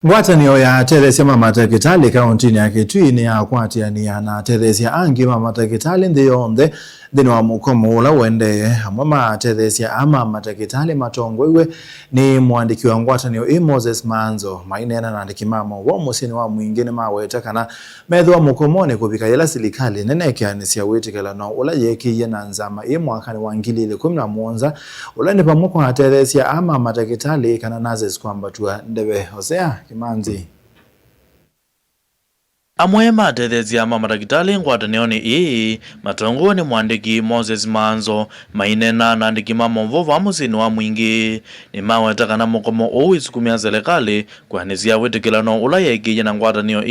Ngwatanio ya Teresia Mama Takitali kaunti ya Kitui ni ya kwatiania na Teresia angi Mama Takitali ndi yonde dhini wa mukomo ula wende Mama Teresia ama Mama Takitali matongwewe ni mwandiki wa ngwatanio Moses Manzo mainena na ndikimamo wa musini wa mwingine mawetakana medho wa mukomone kubika yela silikali nenekianisia wetikala no ula yeki yena nzama mwakani wa 2011 ula ni pamuko na Teresia ama Mama Takitali kana nazes kwamba tuwa ndewe Hosea Kimanzi Amwema Teresia Mama Takitali ngwatanioni matongoni mwandiki Moses Manzo mainena na ndikimamo mvovo wa musini wa mwingi ni mawetakana mukomo owisukumia serikali kuhanisia wetikilano ula yeki yena ngwatanio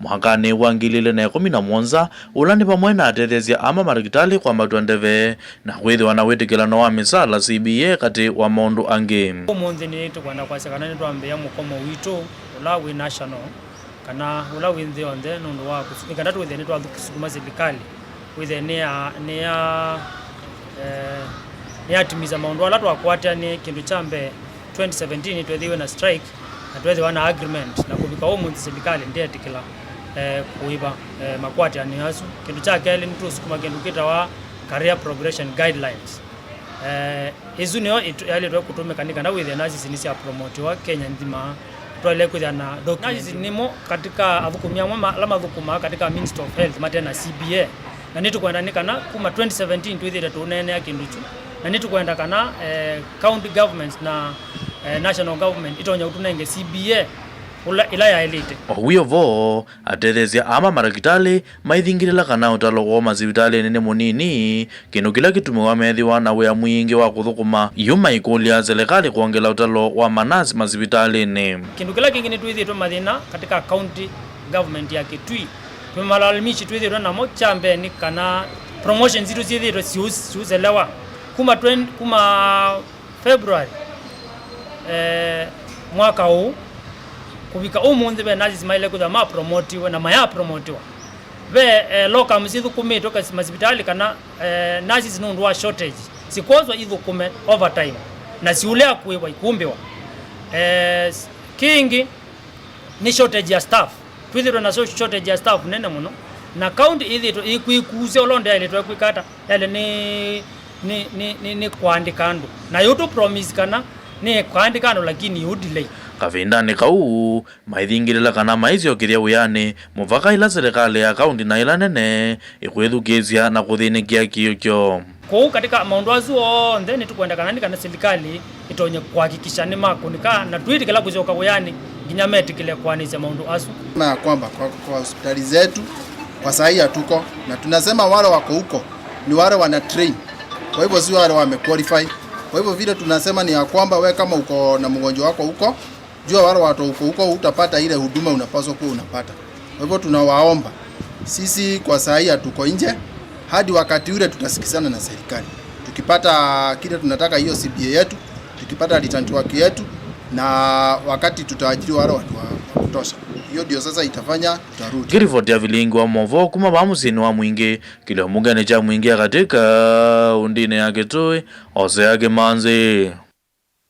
mwakani wa 2011 ula ni pamwena Teresia ama Mama Takitali kwamba tuandeve na withi wana wetikilano wa misala CBA kati wa mondu angi umunzi ni tukwenda kwa sekana ni tuambia mukomo witu ula we national kana ula winzi onde nundu wa kusukika ndatu withe ni twasukuma serikali withe ni atimiza maundu ala twakwata ni kindu chambe 2017 twethiwe na strike na twethiwe na agreement na kubika umunzi serikali ndiye tikila kuiba makwata ni hasu kindu cha kele ni tusukuma kindu kita wa career progression guidelines izu niyo yale twakutumika nika na withe nazi sinisi ya promote wa Kenya nzima twale kujana documents nimo katika avukumia mama alama avukuma katika Ministry of Health matena CBA na nitu kwenda nikana kuma 2017 twithire tunene ya kinduchu na nitu kwenda kana county governments na national government itonya utunenge CBA ila ya elite owiyovo Teresia ama Mama Takitali maithingirila kana utalo wa mazibitali nene munini kinu kila kitumiwa methiwa na wea mwingi wa kuthukuma yuma ikulia serikali kuongela utalo wa manasi mazibitali ni kindu kila kingine twithitwe mathina katika county government ya Kitui tumalalamishi twithitwe na mochambe ni kana promotions zitu zithitwe siuzelewa kuma February mwaka huu kubika umunzi be nazi simaile kuza ma promotiwa na maya promotiwa be loka msidu kume toka hospitali kana nazi zinundu wa shortage sikozwa idhu kume overtime na siulea kuiwa ikumbiwa kingi ni shortage ya staff twithiro na shortage ya staff nene muno na county idhito ikuikuze olonde yale twekukata yale ni kuandikando na yoto promise kana ni kuandikando lakini udelay kavindani kau maithingirila kana maizio kiria uyani muvaka ila serikali ya kaunti na ila nene ikwithukizia na kuthinikia kiyo kou katika maundu azu onthe ni tukwenda kana nikana serikali itonye kuhakikisha ni makunika na twitikila kuzoka uyani nginya metikile kuanisha maundu azu na kwamba kwa hospitali zetu kwa sahi hatuko na tunasema wale wako huko ni wale wana train kwa hivyo si wale wame qualify kwa hivyo vile tunasema ni ya kwamba we kama uko na mgonjwa wako huko jua wale watu huko utapata ile huduma unapaswa kuwa unapata. Kwa hivyo tunawaomba sisi kwa sahi hatuko nje hadi wakati ule tutasikizana na serikali. Tukipata kile tunataka hiyo CBA yetu, tukipata return work yetu na wakati tutaajiri wale watu wa kutosha. Hiyo ndio sasa itafanya tutarudi. Kirivoti ya vilingi wa movo kuma bamusini wa mwingi kile mungane cha mwingi katika undine ya Kitui Hosea Kimanzi.